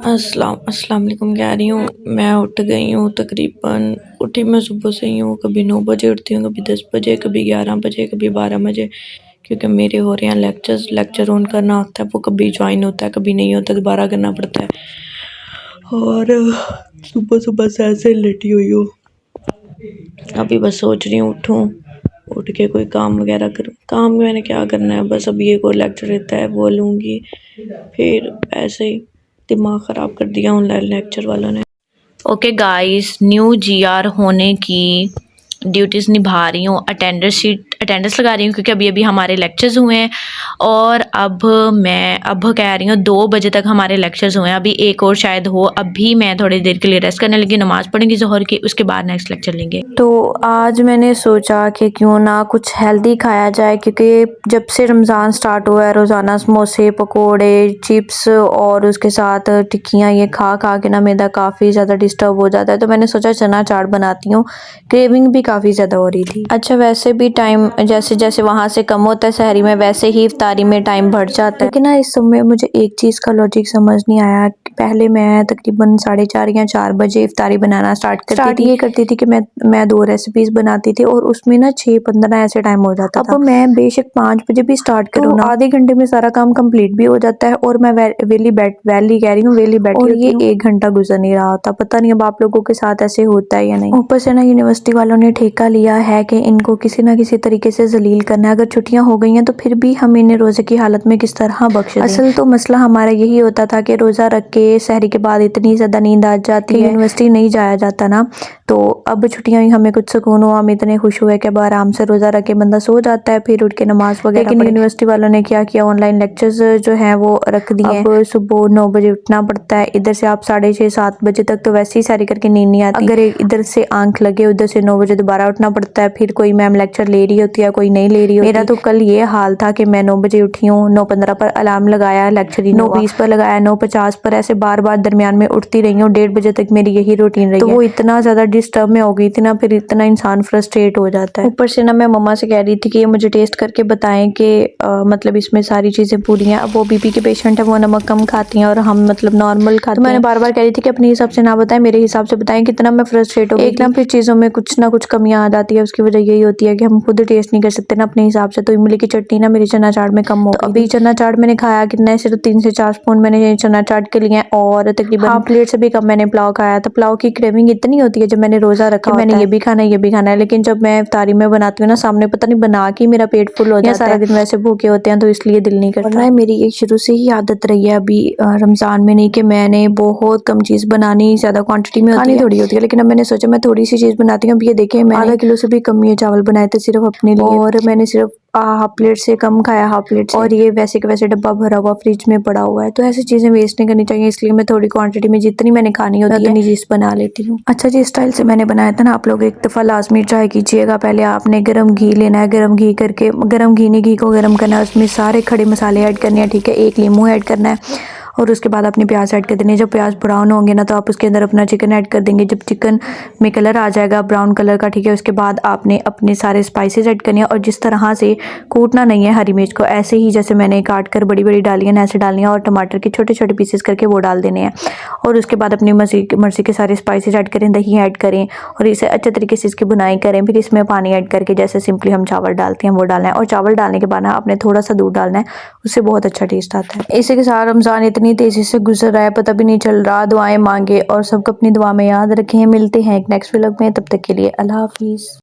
अस्सलाम वालेकुम। कह रही हूँ मैं उठ गई हूँ, तकरीबन उठी मैं सुबह से ही हूँ। कभी 9 बजे उठती हूँ, कभी 10 बजे, कभी 11 बजे, कभी 12 बजे, क्योंकि मेरे हो रहे हैं लेक्चर ऑन करना होता है, वो कभी ज्वाइन होता है कभी नहीं होता, दोबारा करना पड़ता है। और सुबह सुबह से ऐसे लेटी हुई हूँ। अभी बस सोच रही हूँ उठूँ, उठ के कोई काम वगैरह करूँ। काम मैंने क्या करना है, बस अभी एक और लेक्चर रहता है वो लूँगी, फिर ऐसे ही दिमाग ख़राब कर दिया ऑनलाइन लेक्चर वालों ने। ओके गाइस, न्यू जीआर होने की ड्यूटीज़ निभा रही हूँ। अटेंडेंस लगा रही हूँ, क्योंकि अभी अभी हमारे लेक्चर्स हुए हैं और अब कह रही हूँ 2 बजे तक हमारे लेक्चर्स हुए हैं। अभी एक और शायद हो। अभी मैं थोड़ी देर के लिए रेस्ट करने लगी, नमाज़ पढ़ेंगी ज़ोहर की, उसके बाद नेक्स्ट लेक्चर लेंगे। तो आज मैंने सोचा कि क्यों ना कुछ हेल्दी खाया जाए, क्योंकि जब से रमज़ान स्टार्ट हुआ है रोज़ाना समोसे, पकोड़े, चिप्स और उसके साथ टिक्कियाँ ये खा खा के ना मेरा काफ़ी ज़्यादा डिस्टर्ब हो जाता है। तो मैंने सोचा चना चाट बनाती हूँ, क्रेविंग भी काफ़ी ज़्यादा हो रही थी। अच्छा, वैसे भी टाइम जैसे जैसे वहाँ से कम होता है सहरी में, वैसे ही इफ्तारी में टाइम बढ़ जाता है। लेकिन ना इस समय मुझे एक चीज़ का लॉजिक समझ नहीं आया। पहले मैं तकरीबन 4:30 या 4 बजे इफ्तारी बनाना स्टार्ट करती थी कि मैं 2 रेसिपीज़ बनाती थी और उसमें ना 6-15 ऐसे टाइम हो जाता था। अब मैं बेशक 5 बजे भी स्टार्ट करूँ ना, आधे घंटे में सारा काम कंप्लीट भी हो जाता है और मैं वेली बैठी और ये 1 घंटा गुजर नहीं रहा होता। पता नहीं अब आप लोगों के साथ ऐसे होता है या नहीं। ऊपर से ना यूनिवर्सिटी वालों ने ठेका लिया है कि इनको किसी ना किसी तरीके से जलील करना है। अगर छुट्टियां हो गई हैं तो फिर भी हम इन्हें रोजे की हालत में किस तरह बख्श दें। असल तो मसला हमारा यही होता था कि रोजा रख के सहरी के बाद इतनी ज्यादा नींद आ जाती है, यूनिवर्सिटी नहीं जाया जाता ना। तो अब छुट्टियां हमें कुछ सुकून हुआ, हम इतने खुश हुए कि अब आराम से रोजा रख के बंदा सो जाता है, फिर उठ के नमाज वगैरह। लेकिन यूनिवर्सिटी वालों ने क्या किया, ऑनलाइन लेक्चर्स जो हैं वो रख दिए। अब सुबह 9 बजे उठना पड़ता है, इधर से आप 6:30-7 बजे तक तो वैसे ही सारी करके नींद नहीं आती। अगर इधर से आंख लगे, उधर से 9 बजे दोबारा उठना पड़ता है, फिर कोई मैम लेक्चर ले रही होती है, कोई नहीं ले रही होती। मेरा तो कल ये हाल था कि मैं 9 बजे उठी हूँ, 9:15 पर अलार्म लगाया, लेक्चर ही 9:20 पर लगाया, 9:50 पर, ऐसे बार बार दरमियान में उठती रही हूँ। 1:30 बजे तक मेरी यही रूटीन रही है। तो वो इतना ज्यादा डिस्टर्ब में हो गई थी ना, फिर इतना इंसान फ्रस्ट्रेट हो जाता है। ऊपर से ना मैं मम्मा से कह रही थी कि ये मुझे टेस्ट करके बताएं कि मतलब इसमें सारी चीजें पूरी हैं। अब वो बीपी के पेशेंट है, वो नमक कम खाती हैं और हम मतलब नॉर्मल खाते हैं। तो मैंने बार बार कह रही थी कि अपने हिसाब से ना बताएं, मेरे हिसाब से बताएं। कितना मैं फ्रस्ट्रेट हो गई। एक ना फिर चीज़ों में कुछ ना कुछ कमियां आ जाती है, उसकी वजह यही होती है कि हम खुद टेस्ट नहीं कर सकते ना अपने हिसाब से। तो इमली की चटनी ना मेरी चना चाट में कम हो गई। अभी चना चाट मैंने खाया कितना, सिर्फ 3 से 4 स्पून मैंने चना चाट के लिए और तकरीबन हाफ प्लेट से भी कम मैंने पुलाव खाया। तो पुलाव की क्रेविंग इतनी होती है जब मैंने रोजा रखा, मैंने ये भी खाना है ये भी खाना है, लेकिन जब मैं इफ्तारी में बनाती हूँ ना, सामने पता नहीं बना के मेरा पेट फुल हो जाता है। सारा दिन वैसे भूखे होते हैं तो इसलिए दिल नहीं करता। वरना मेरी एक शुरू से ही आदत रही है अभी रमजान में नहीं, कि मैंने बहुत कम चीज़ बनानी, ज़्यादा क्वांटिटी में खानी थोड़ी होती है। लेकिन अब मैंने सोचा मैं थोड़ी सी चीज़ बनाती हूँ। अब ये देखें, मैंने आधा किलो से भी कम ये चावल बनाए थे सिर्फ अपने लिए, और मैंने सिर्फ हाफ प्लेट से कम खाया, हाफ प्लेट से। और ये वैसे के वैसे डब्बा भरा हुआ फ्रिज में पड़ा हुआ है। तो ऐसी चीज़ें वेस्ट नहीं करनी चाहिए, इसलिए मैं थोड़ी क्वांटिटी में जितनी मैंने खानी होती है उतनी चीज़ बना लेती हूँ। अच्छा जी, स्टाइल से मैंने बनाया था ना, आप लोग एक दफ़ा लाजमी ट्राई कीजिएगा। पहले आपने गर्म घी लेना है, गर्म घी करके, गर्म घी ने घी को गर्म करना है, उसमें सारे खड़े मसाले ऐड करने हैं, ठीक है। 1 लीमू ऐड करना है और उसके बाद अपने प्याज ऐड कर देने हैं। जब प्याज ब्राउन होंगे ना, तो आप उसके अंदर अपना चिकन ऐड कर देंगे। जब चिकन में कलर आ जाएगा ब्राउन कलर का, ठीक है, उसके बाद आपने अपने सारे स्पाइसेस ऐड करने हैं। और जिस तरह से कूटना नहीं है हरी मिर्च को, ऐसे ही जैसे मैंने काट कर बड़ी बड़ी डाली है ऐसे डालनी है, और टमाटर के छोटे छोटे पीसेस करके वो डाल देने हैं। और उसके बाद अपनी मर्जी के सारे स्पाइसेस ऐड करें, दही ऐड करें और इसे अच्छे तरीके से इसकी बुनाई करें। फिर इसमें पानी ऐड करके जैसे सिंपली हम चावल डालते हैं वो डालना है, और चावल डालने के बाद ना आपने थोड़ा सा दूध डालना है, उससे बहुत अच्छा टेस्ट आता है। इसी के साथ रमज़ान इतनी तेज़ी से गुजर रहा है, पता भी नहीं चल रहा। दुआएं मांगे और सबको अपनी दुआ में याद रखें। मिलते हैं एक नेक्स्ट व्लॉग में, तब तक के लिए अल्लाह हाफिज़।